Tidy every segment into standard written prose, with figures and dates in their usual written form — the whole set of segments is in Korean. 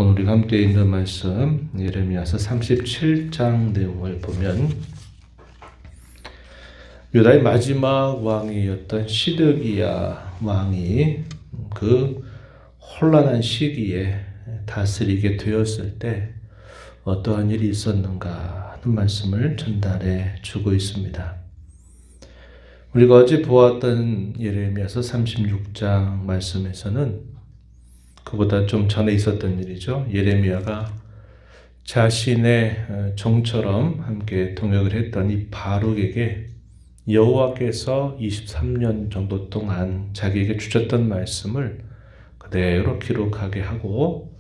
오늘 우리가 함께 읽는 말씀 예레미야서 37장 내용을 보면 유다의 마지막 왕이었던 시드기야 왕이 그 혼란한 시기에 다스리게 되었을 때 어떠한 일이 있었는가 하는 말씀을 전달해 주고 있습니다. 우리가 어제 보았던 예레미야서 36장 말씀에서는 그보다 좀 전에 있었던 일이죠. 예레미야가 자신의 종처럼 함께 동역을 했던 이 바룩에게 여호와께서 23년 정도 동안 자기에게 주셨던 말씀을 그대로 기록하게 하고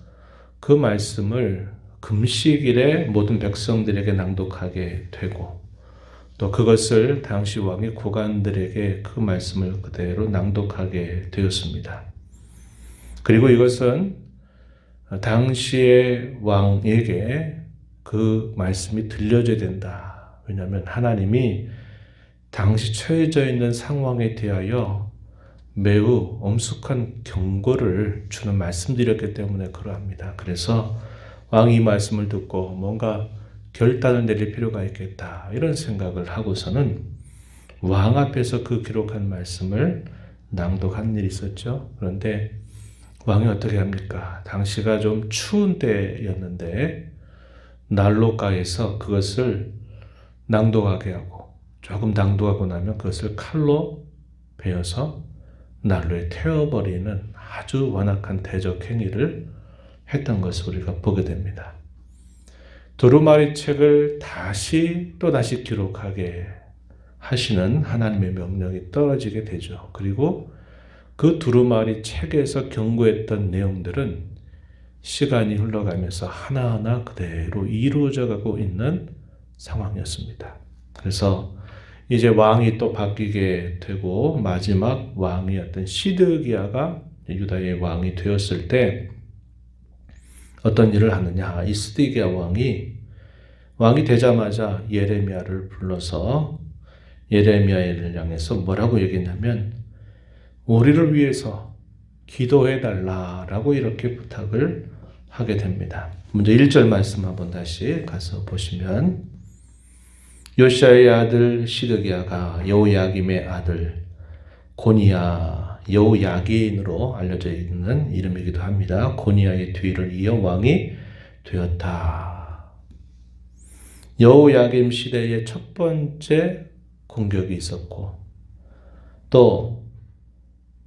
그 말씀을 금식일에 모든 백성들에게 낭독하게 되고 또 그것을 당시 왕의 고관들에게 그 말씀을 그대로 낭독하게 되었습니다. 그리고 이것은 당시의 왕에게 그 말씀이 들려져야 된다. 왜냐하면 하나님이 당시 처해져 있는 상황에 대하여 매우 엄숙한 경고를 주는 말씀드렸기 때문에 그러합니다. 그래서 왕이 이 말씀을 듣고 뭔가 결단을 내릴 필요가 있겠다. 이런 생각을 하고서는 왕 앞에서 그 기록한 말씀을 낭독한 일이 있었죠. 그런데 왕이 어떻게 합니까? 당시가 좀 추운 때였는데 난로가에서 그것을 낭독하게 하고 조금 낭독하고 나면 그것을 칼로 베어서 난로에 태워버리는 아주 완악한 대적 행위를 했던 것을 우리가 보게 됩니다. 두루마리 책을 또다시 기록하게 하시는 하나님의 명령이 떨어지게 되죠. 그리고 그 두루마리 책에서 경고했던 내용들은 시간이 흘러가면서 하나하나 그대로 이루어져 가고 있는 상황이었습니다. 그래서 이제 왕이 또 바뀌게 되고 마지막 왕이었던 시드기야가 유다의 왕이 되었을 때 어떤 일을 하느냐. 이 시드기야 왕이 되자마자 예레미야를 불러서 예레미야를 향해서 뭐라고 얘기했냐면 우리를 위해서 기도해달라라고 이렇게 부탁을 하게 됩니다. 먼저 1절 말씀 한번 다시 가서 보시면 요시야의 아들 시드기야가 여호야김의 아들 고니야 여호야긴으로 알려져 있는 이름이기도 합니다. 고니야의 뒤를 이어 왕이 되었다. 여호야김 시대의 첫 번째 공격이 있었고 또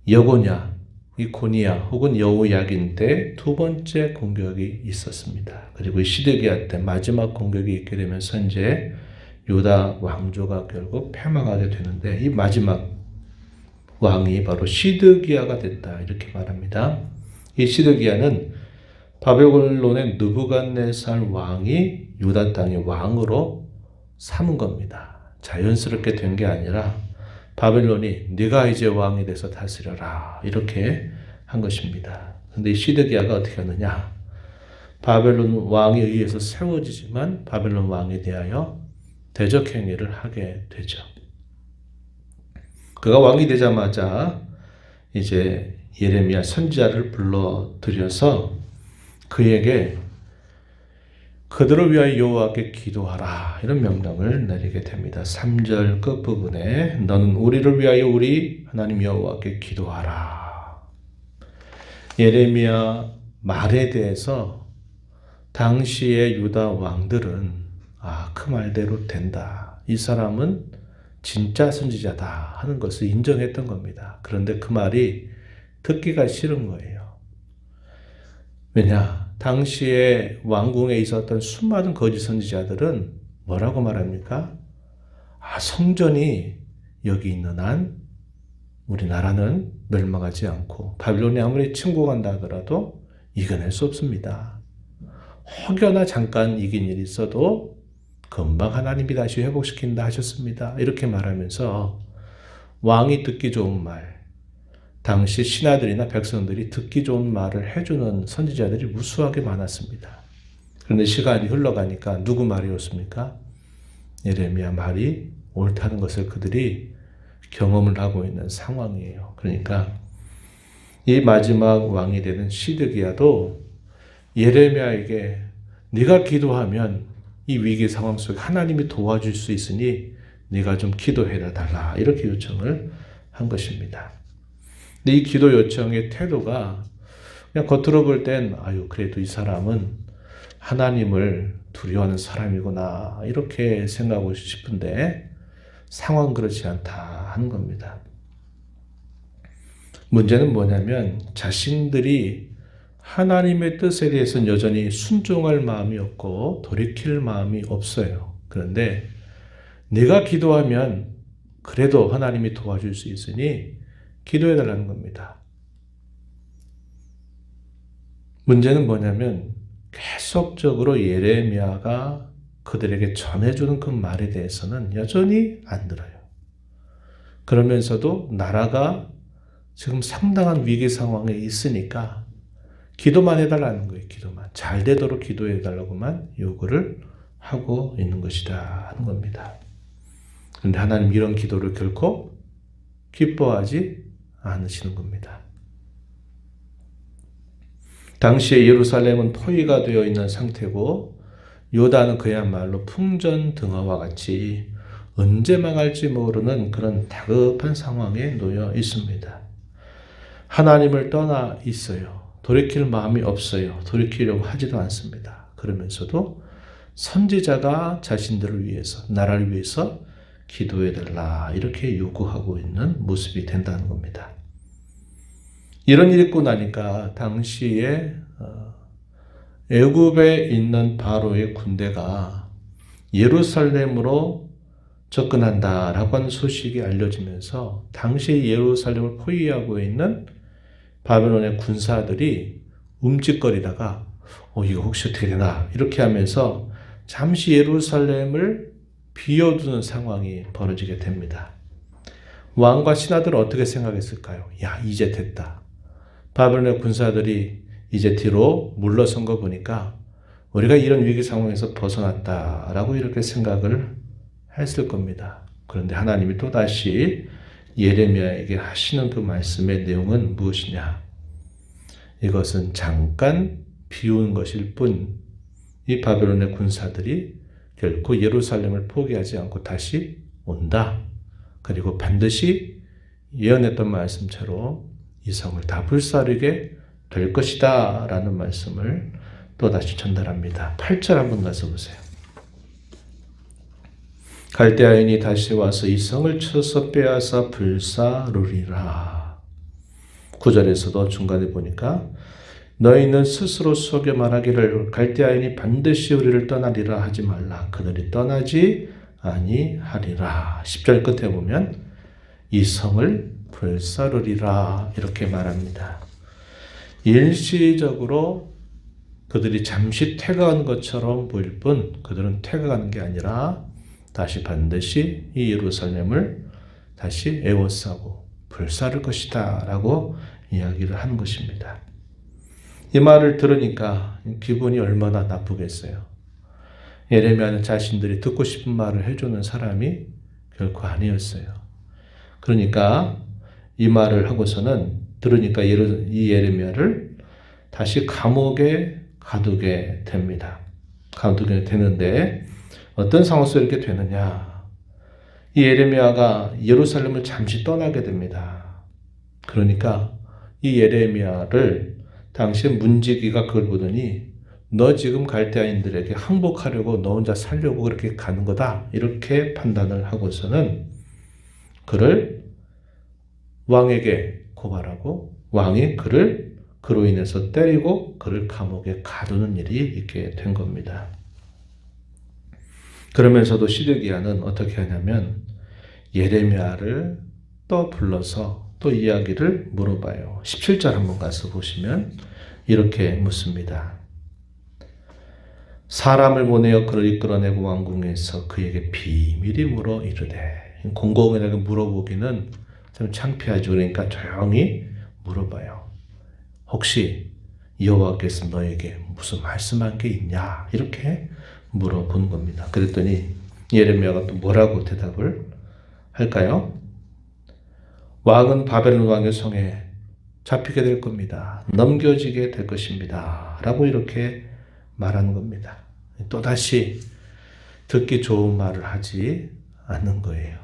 여고냐, 이 고니야 혹은 여호야긴 때 두 번째 공격이 있었습니다. 그리고 이 시드기야 때 마지막 공격이 있게 되면서 이제 유다 왕조가 결국 패망하게 되는데 이 마지막 왕이 바로 시드기야가 됐다 이렇게 말합니다. 이 시드기야는 바벨론의 느부갓네살 왕이 유다 땅의 왕으로 삼은 겁니다. 자연스럽게 된 게 아니라 바벨론이 네가 이제 왕이 돼서 다스려라 이렇게 한 것입니다. 그런데 이 시드기야가 어떻게 하느냐? 바벨론 왕에 의해서 세워지지만 바벨론 왕에 대하여 대적 행위를 하게 되죠. 그가 왕이 되자마자 이제 예레미야 선지자를 불러들여서 그에게 그들을 위하여 여호와께 기도하라 이런 명령을 내리게 됩니다. 3절 끝부분에 너는 우리를 위하여 우리 하나님 여호와께 기도하라. 예레미야 말에 대해서 당시의 유다 왕들은 그 말대로 된다. 이 사람은 진짜 선지자다 하는 것을 인정했던 겁니다. 그런데 그 말이 듣기가 싫은 거예요. 왜냐? 당시에 왕궁에 있었던 수많은 거짓 선지자들은 뭐라고 말합니까? 성전이 여기 있는 한 우리나라는 멸망하지 않고 바빌론이 아무리 침공한다 하더라도 이겨낼 수 없습니다. 혹여나 잠깐 이긴 일이 있어도 금방 하나님이 다시 회복시킨다 하셨습니다. 이렇게 말하면서 왕이 듣기 좋은 말, 당시 신하들이나 백성들이 듣기 좋은 말을 해주는 선지자들이 무수하게 많았습니다. 그런데 시간이 흘러가니까 누구 말이 옳습니까? 예레미야 말이 옳다는 것을 그들이 경험을 하고 있는 상황이에요. 그러니까 이 마지막 왕이 되는 시드기야도 예레미야에게 네가 기도하면 이 위기 상황 속에 하나님이 도와줄 수 있으니 네가 좀 기도해라 달라 이렇게 요청을 한 것입니다. 근데 이 기도 요청의 태도가 그냥 겉으로 볼 땐 아유 그래도 이 사람은 하나님을 두려워하는 사람이구나 이렇게 생각하고 싶은데 상황 그렇지 않다 하는 겁니다. 문제는 뭐냐면 자신들이 하나님의 뜻에 대해서는 여전히 순종할 마음이 없고 돌이킬 마음이 없어요. 그런데 내가 기도하면 그래도 하나님이 도와줄 수 있으니 기도해달라는 겁니다. 문제는 뭐냐면 계속적으로 예레미야가 그들에게 전해주는 그 말에 대해서는 여전히 안 들어요. 그러면서도 나라가 지금 상당한 위기 상황에 있으니까 기도만 해달라는 거예요. 기도만. 잘 되도록 기도해달라고만 요구를 하고 있는 것이다 하는 겁니다. 그런데 하나님 이런 기도를 결코 기뻐하지 않으시는 겁니다. 당시에 예루살렘은 포위가 되어 있는 상태고 요다는 그야말로 풍전등화와 같이 언제 망할지 모르는 그런 다급한 상황에 놓여 있습니다. 하나님을 떠나 있어요. 돌이킬 마음이 없어요. 돌이키려고 하지도 않습니다. 그러면서도 선지자가 자신들을 위해서, 나라를 위해서 기도해달라 이렇게 요구하고 있는 모습이 된다는 겁니다. 이런 일이 있고 나니까 당시에 애굽에 있는 바로의 군대가 예루살렘으로 접근한다라고 하는 소식이 알려지면서 당시 예루살렘을 포위하고 있는 바벨론의 군사들이 움찔거리다가 이거 혹시 어떻게 되나 이렇게 하면서 잠시 예루살렘을 비워두는 상황이 벌어지게 됩니다. 왕과 신하들은 어떻게 생각했을까요? 야 이제 됐다. 바벨론의 군사들이 이제 뒤로 물러선 거 보니까 우리가 이런 위기 상황에서 벗어났다라고 이렇게 생각을 했을 겁니다. 그런데 하나님이 또다시 예레미야에게 하시는 그 말씀의 내용은 무엇이냐? 이것은 잠깐 비운 것일 뿐, 이 바벨론의 군사들이 결코 예루살렘을 포기하지 않고 다시 온다. 그리고 반드시 예언했던 말씀처럼 이 성을 다 불사르게 될 것이다 라는 말씀을 또다시 전달합니다. 8절 한번 가서 보세요. 갈대아인이 다시 와서 이 성을 쳐서 빼앗아 불사르리라. 9절에서도 중간에 보니까 너희는 스스로 속여 말하기를 갈대아인이 반드시 우리를 떠나리라 하지 말라. 그들이 떠나지 아니하리라. 10절 끝에 보면 이 성을 불사르리라 이렇게 말합니다. 일시적으로 그들이 잠시 퇴각한 것처럼 보일 뿐 그들은 퇴각하는 게 아니라 다시 반드시 이 예루살렘을 다시 에워싸고 불사를 것이다 라고 이야기를 하는 것입니다. 이 말을 들으니까 기분이 얼마나 나쁘겠어요. 예레미야는 자신들이 듣고 싶은 말을 해주는 사람이 결코 아니었어요. 그러니까 이 말을 하고서는 들으니까 이 예레미야를 다시 감옥에 가두게 됩니다. 가두게 되는데 어떤 상황 속에 이렇게 되느냐. 이 예레미야가 예루살렘을 잠시 떠나게 됩니다. 그러니까 이 예레미야를 당시에 문지기가 그걸 보더니 너 지금 갈대아인들에게 항복하려고 너 혼자 살려고 그렇게 가는 거다. 이렇게 판단을 하고서는 그를 왕에게 고발하고 왕이 그를 그로 인해서 때리고 그를 감옥에 가두는 일이 있게 된 겁니다. 그러면서도 시드기야는 어떻게 하냐면 예레미야를 또 불러서 또 이야기를 물어봐요. 17절 한번 가서 보시면 이렇게 묻습니다. 사람을 보내어 그를 이끌어내고 왕궁에서 그에게 비밀이 물어 이르되, 공공연하게 물어보기는 좀 창피하죠. 그러니까 조용히 물어봐요. 혹시 여호와께서 너에게 무슨 말씀한 게 있냐? 이렇게 물어본 겁니다. 그랬더니 예레미야가 또 뭐라고 대답을 할까요? 왕은 바벨론 왕의 성에 잡히게 될 겁니다. 넘겨지게 될 것입니다. 라고 이렇게 말하는 겁니다. 또다시 듣기 좋은 말을 하지 않는 거예요.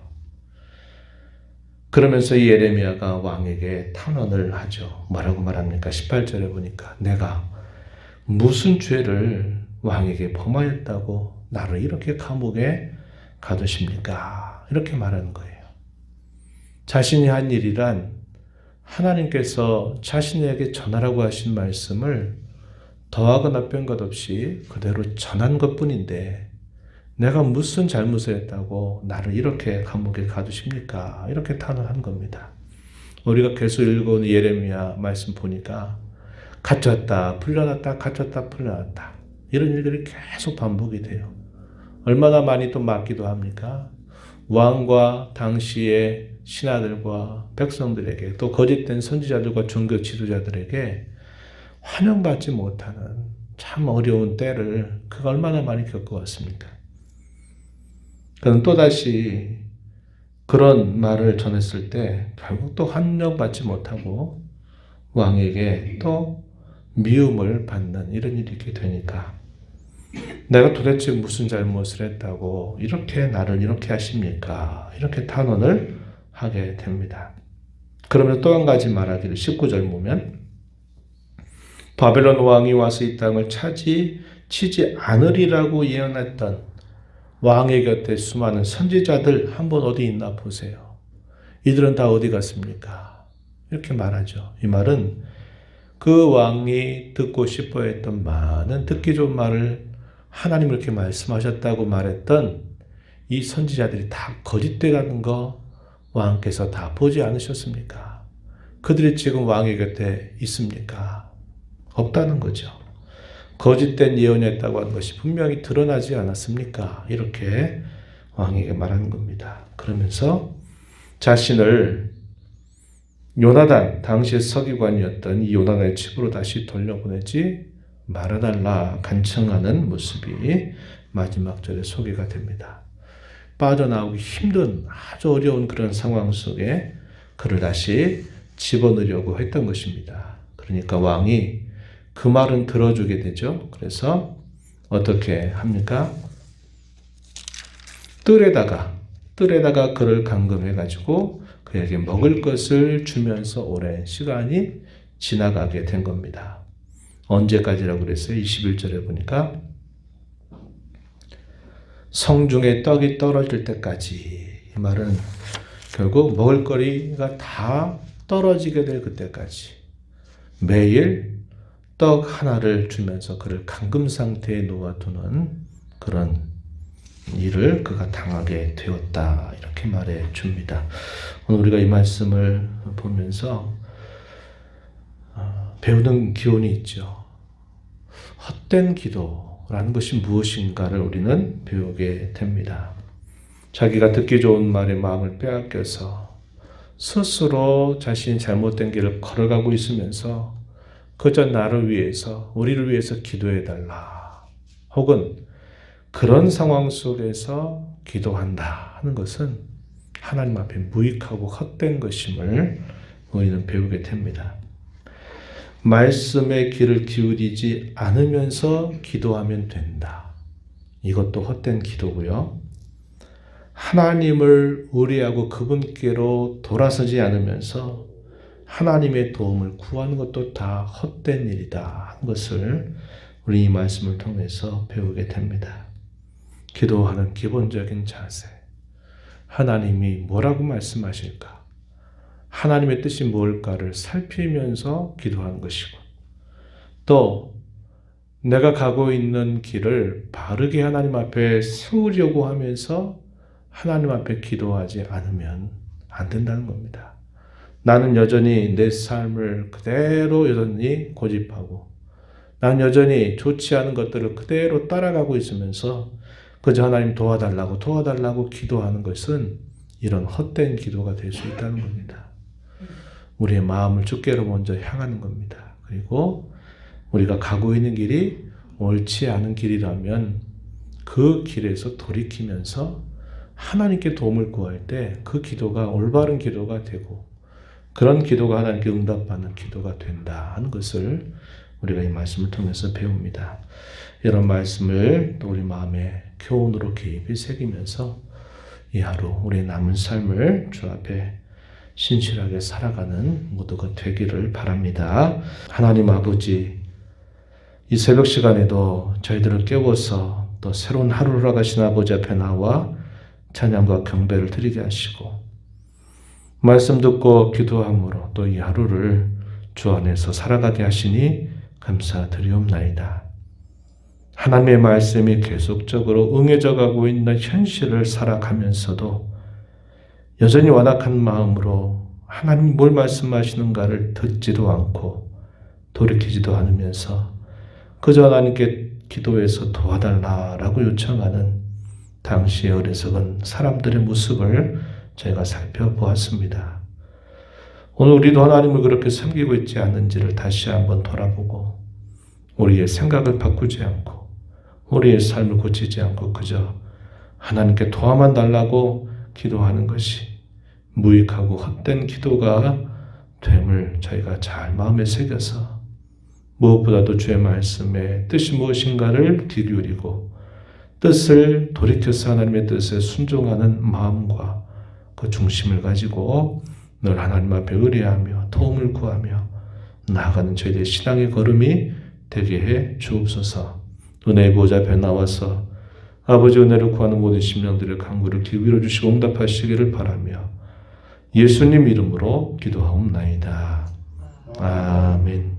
그러면서 이 예레미야가 왕에게 탄원을 하죠. 뭐라고 말합니까? 18절에 보니까 내가 무슨 죄를 왕에게 범하였다고 나를 이렇게 감옥에 가두십니까? 이렇게 말하는 거예요. 자신이 한 일이란 하나님께서 자신에게 전하라고 하신 말씀을 더하거나 뺀 것 없이 그대로 전한 것뿐인데 내가 무슨 잘못을 했다고 나를 이렇게 감옥에 가두십니까? 이렇게 탄원한 겁니다. 우리가 계속 읽어오는 예레미야 말씀 보니까 갇혔다 풀려났다 갇혔다 풀려났다 이런 일들이 계속 반복이 돼요. 얼마나 많이 또 맞기도 합니까? 왕과 당시의 신하들과 백성들에게 또 거짓된 선지자들과 종교 지도자들에게 환영받지 못하는 참 어려운 때를 그가 얼마나 많이 겪어왔습니까? 그는 또다시 그런 말을 전했을 때 결국 또 환영받지 못하고 왕에게 또 미움을 받는 이런 일이 있게 되니까 내가 도대체 무슨 잘못을 했다고 이렇게 나를 이렇게 하십니까? 이렇게 탄원을 하게 됩니다. 그러면 또 한 가지 말하기를 19절 보면 바벨론 왕이 와서 이 땅을 치지 않으리라고 예언했던 왕의 곁에 수많은 선지자들 한번 어디 있나 보세요. 이들은 다 어디 갔습니까? 이렇게 말하죠. 이 말은 그 왕이 듣고 싶어 했던 많은 듣기 좋은 말을 하나님 이렇게 말씀하셨다고 말했던 이 선지자들이 다 거짓돼 가는 거 왕께서 다 보지 않으셨습니까? 그들이 지금 왕의 곁에 있습니까? 없다는 거죠. 거짓된 예언했다고 하는 것이 분명히 드러나지 않았습니까? 이렇게 왕에게 말하는 겁니다. 그러면서 자신을 요나단, 당시의 서기관이었던 이 요나단의 집으로 다시 돌려보내지 말아달라 간청하는 모습이 마지막 절에 소개가 됩니다. 빠져나오기 힘든 아주 어려운 그런 상황 속에 그를 다시 집어넣으려고 했던 것입니다. 그러니까 왕이 그 말은 들어주게 되죠. 그래서 어떻게 합니까? 뜰에다가 그를 감금해가지고 그에게 먹을 것을 주면서 오랜 시간이 지나가게 된 겁니다. 언제까지라고 그랬어요? 21절에 보니까 성중에 떡이 떨어질 때까지. 이 말은 결국 먹을거리가 다 떨어지게 될 그때까지 매일 떡 하나를 주면서 그를 감금 상태에 놓아두는 그런 일을 그가 당하게 되었다. 이렇게 말해 줍니다. 오늘 우리가 이 말씀을 보면서 배우는 기본이 있죠. 헛된 기도라는 것이 무엇인가를 우리는 배우게 됩니다. 자기가 듣기 좋은 말에 마음을 빼앗겨서 스스로 자신이 잘못된 길을 걸어가고 있으면서 그저 나를 위해서, 우리를 위해서 기도해달라. 혹은 그런 상황 속에서 기도한다 하는 것은 하나님 앞에 무익하고 헛된 것임을 우리는 배우게 됩니다. 말씀의 귀를 기울이지 않으면서 기도하면 된다. 이것도 헛된 기도고요. 하나님을 의뢰하고 그분께로 돌아서지 않으면서 하나님의 도움을 구하는 것도 다 헛된 일이다 하는 것을 우리 이 말씀을 통해서 배우게 됩니다. 기도하는 기본적인 자세. 하나님이 뭐라고 말씀하실까? 하나님의 뜻이 뭘까를 살피면서 기도하는 것이고 또 내가 가고 있는 길을 바르게 하나님 앞에 세우려고 하면서 하나님 앞에 기도하지 않으면 안 된다는 겁니다. 나는 여전히 내 삶을 그대로 여전히 고집하고 나는 여전히 좋지 않은 것들을 그대로 따라가고 있으면서 그저 하나님 도와달라고 기도하는 것은 이런 헛된 기도가 될 수 있다는 겁니다. 우리의 마음을 주께로 먼저 향하는 겁니다. 그리고 우리가 가고 있는 길이 옳지 않은 길이라면 그 길에서 돌이키면서 하나님께 도움을 구할 때 그 기도가 올바른 기도가 되고 그런 기도가 하나님께 응답받는 기도가 된다 하는 것을 우리가 이 말씀을 통해서 배웁니다. 이런 말씀을 또 우리 마음에 교훈으로 깊이 새기면서 이 하루 우리의 남은 삶을 주 앞에 신실하게 살아가는 모두가 되기를 바랍니다. 하나님 아버지, 이 새벽 시간에도 저희들을 깨워서 또 새로운 하루를 허락하신 아버지 앞에 나와 찬양과 경배를 드리게 하시고 말씀 듣고 기도함으로 또 이 하루를 주 안에서 살아가게 하시니 감사드리옵나이다. 하나님의 말씀이 계속적으로 응해져 가고 있는 현실을 살아가면서도 여전히 완악한 마음으로 하나님 뭘 말씀하시는가를 듣지도 않고 돌이키지도 않으면서 그저 하나님께 기도해서 도와달라라고 요청하는 당시의 어리석은 사람들의 모습을 저희가 살펴보았습니다. 오늘 우리도 하나님을 그렇게 섬기고 있지 않는지를 다시 한번 돌아보고 우리의 생각을 바꾸지 않고 우리의 삶을 고치지 않고 그저 하나님께 도와만 달라고 기도하는 것이 무익하고 헛된 기도가 됨을 저희가 잘 마음에 새겨서 무엇보다도 주의 말씀의 뜻이 무엇인가를 귀 기울이고 뜻을 돌이켜서 하나님의 뜻에 순종하는 마음과 그 중심을 가지고 늘 하나님 앞에 의뢰하며 도움을 구하며 나아가는 저희들의 신앙의 걸음이 되게 해 주옵소서. 은혜의 보좌 앞에 나와서 아버지 은혜를 구하는 모든 심령들의 간구를 기울여 주시고 응답하시기를 바라며 예수님 이름으로 기도하옵나이다. 아멘.